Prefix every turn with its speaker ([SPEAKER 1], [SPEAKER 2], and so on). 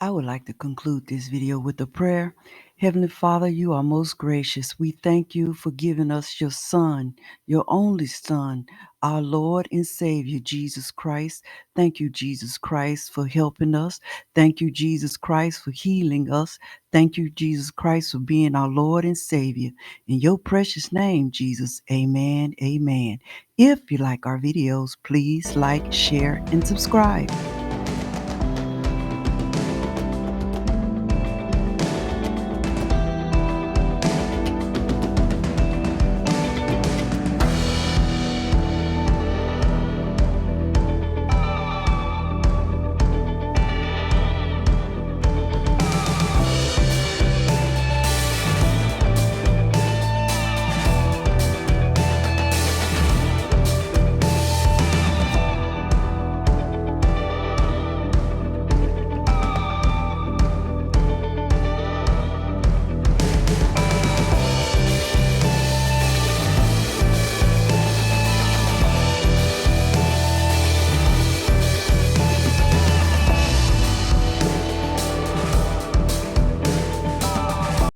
[SPEAKER 1] I would like to conclude this video with a prayer. Heavenly Father, you are most gracious. We thank you for giving us your Son, your only Son, our Lord and Savior, Jesus Christ. Thank you, Jesus Christ, for helping us. Thank you, Jesus Christ, for healing us. Thank you, Jesus Christ, for being our Lord and Savior. In your precious name, Jesus, amen, amen. If you like our videos, please like, share, and subscribe.